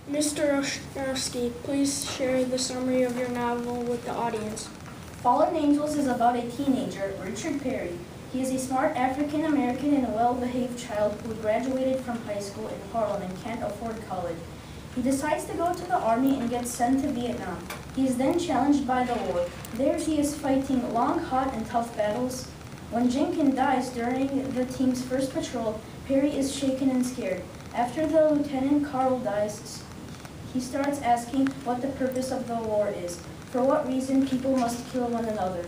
Mr. Ostrowski, please share the summary of your novel with the audience. Fallen Angels is about a teenager, Richard Perry. He is a smart African-American and a well-behaved child who graduated from high school in Harlem and can't afford college. He decides to go to the army and gets sent to Vietnam. He is then challenged by the war. There he is fighting long, hot, and tough battles. When Jenkins dies during the team's first patrol, Perry is shaken and scared. After the Lieutenant Carl dies, he starts asking what the purpose of the war is. For what reason people must kill one another.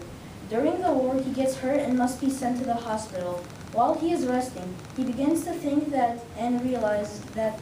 During the war, he gets hurt and must be sent to the hospital. While he is resting, he begins to think that and realize that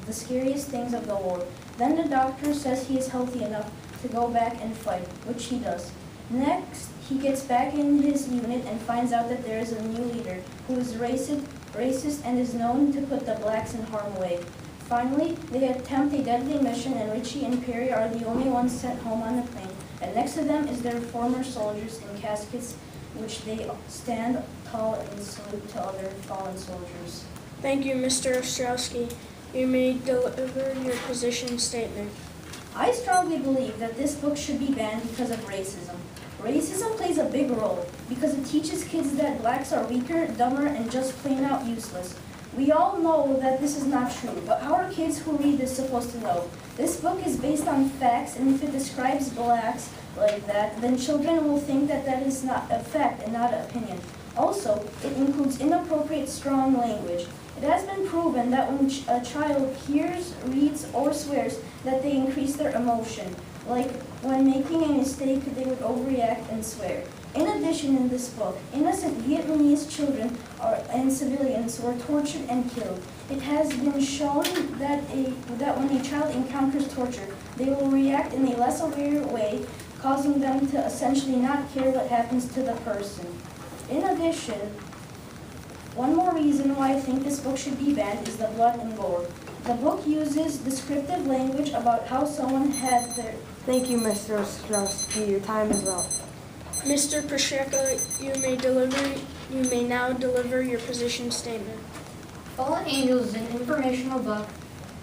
the scariest things of the war. Then the doctor says he is healthy enough to go back and fight, which he does. Next, he gets back in his unit and finds out that there is a new leader who is racist and is known to put the blacks in harm's way. Finally, they attempt a deadly mission and Richie and Perry are the only ones sent home on the plane. And next to them is their former soldiers in caskets, which they stand tall and salute to other fallen soldiers. Thank you, Mr. Ostrowski. You may deliver your position statement. I strongly believe that this book should be banned because of racism. Racism plays a big role because it teaches kids that blacks are weaker, dumber, and just plain out useless. We all know that this is not true, but how are kids who read this supposed to know? This book is based on facts, and if it describes blacks like that, then children will think that that is not a fact and not an opinion. Also, it includes inappropriate, strong language. It has been proven that when a child hears, reads, or swears, that they increase their emotion. Like when making a mistake, they would overreact and swear. In addition, in this book, innocent Vietnamese children and civilians were tortured and killed. It has been shown that when a child encounters torture, they will react in a less aware way, causing them to essentially not care what happens to the person. In addition, one more reason why I think this book should be banned is the blood and gore. The book uses descriptive language about how someone had their... Thank you, Mr. Ostrowski. Your time is up. Mr. Pacheco, you may now deliver your position statement. Fallen Angels is an informational book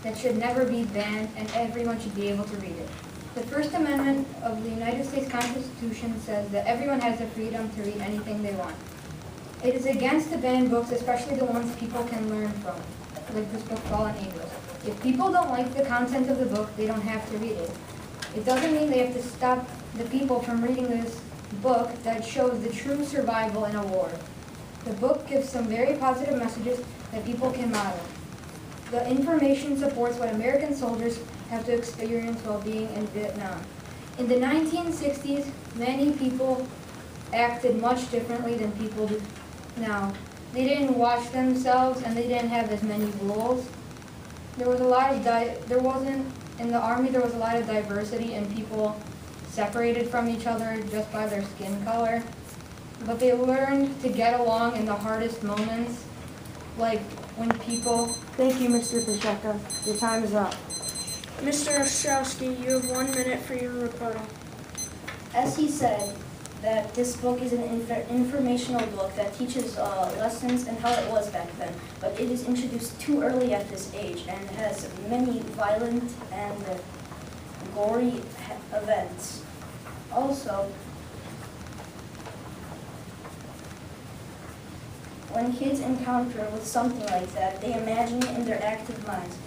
that should never be banned and everyone should be able to read it. The First Amendment of the United States Constitution says that everyone has the freedom to read anything they want. It is against to ban books, especially the ones people can learn from, like this book, Fallen Angels. If people don't like the content of the book, they don't have to read it. It doesn't mean they have to stop the people from reading this book that shows the true survival in a war. The book gives some very positive messages that people can model. The information supports what American soldiers have to experience while being in Vietnam. In the 1960s, many people acted much differently than people do now. They didn't watch themselves and they didn't have as many rules. There was a lot of in the army there was a lot of diversity and people separated from each other just by their skin color. But they learned to get along in the hardest moments, like when people... Thank you, Mr. Pacheco. Your time is up. Mr. Ostrowski, you have 1 minute for your rebuttal. As he said, that this book is an informational book that teaches lessons and how it was back then, but it is introduced too early at this age and has many violent and gory events. Also, when kids encounter with something like that, they imagine it in their active minds.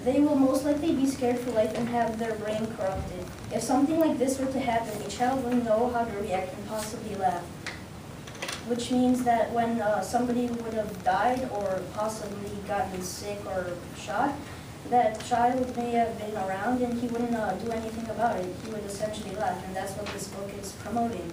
They will most likely be scared for life and have their brain corrupted. If something like this were to happen, a child wouldn't know how to react and possibly laugh. Which means that when somebody would have died or possibly gotten sick or shot, that child may have been around and he wouldn't do anything about it. He would essentially laugh, and that's what this book is promoting.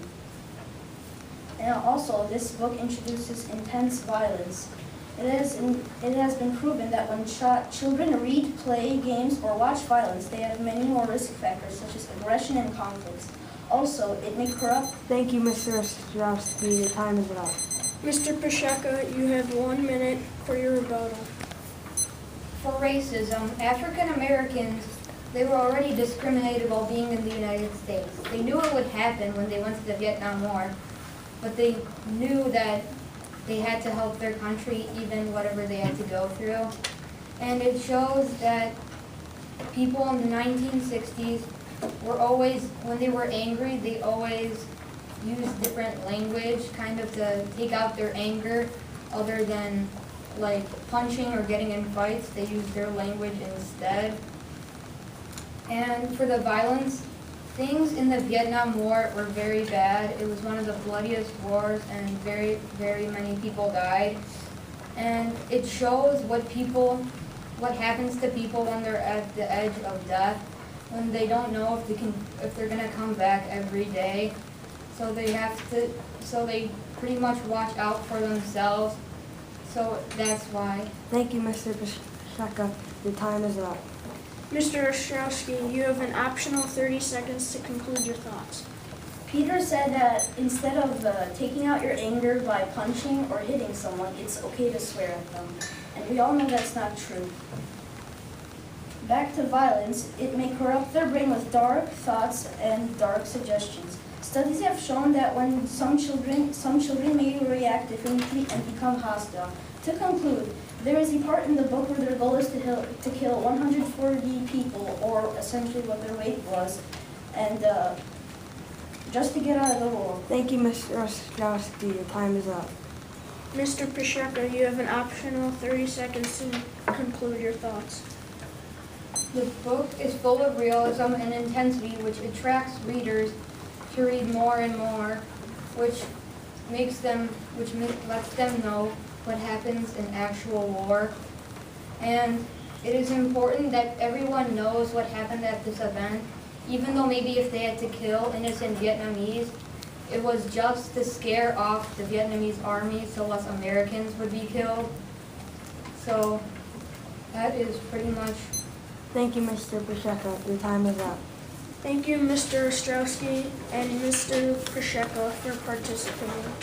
And also, this book introduces intense violence. It has been proven that when children read, play games, or watch violence, they have many more risk factors such as aggression and conflicts. Also, it may corrupt... Thank you, Mr. Ostrowski. Your time is up. Mr. Pacheco, you have 1 minute for your rebuttal. For racism, African Americans, they were already discriminated while being in the United States. They knew it would happen when they went to the Vietnam War, but they knew that they had to help their country even whatever they had to go through. And it shows that people in the 1960s were always, when they were angry, they always used different language kind of to take out their anger other than like punching or getting in fights. They used their language instead. And for the violence, things in the Vietnam War were very bad. It was one of the bloodiest wars and very, very many people died. And it shows what happens to people when they're at the edge of death, when they don't know if they're gonna come back every day. So they pretty much watch out for themselves. So that's why. Thank you, Mr. Pacheco. Your time is up. Mr. Ostrowski, you have an optional 30 seconds to conclude your thoughts. Peter said that instead of taking out your anger by punching or hitting someone, it's okay to swear at them. And we all know that's not true. Back to violence, it may corrupt their brain with dark thoughts and dark suggestions. Studies have shown that when some children may react differently and become hostile. To conclude, there is a part in the book where their goal is to kill 140 people, or essentially what their weight was, and just to get out of the war. Thank you, Mr. Ostrowski. Your time is up. Mr. Pacheco, you have an optional 30 seconds to conclude your thoughts. The book is full of realism and intensity, which attracts readers to read more and more, which lets them know what happens in actual war. And it is important that everyone knows what happened at this event, even though maybe if they had to kill innocent Vietnamese, it was just to scare off the Vietnamese army so less Americans would be killed. So that is pretty much. Thank you, Mr. Pacheco. Your time is up. Thank you, Mr. Ostrowski and Mr. Pacheco, for participating.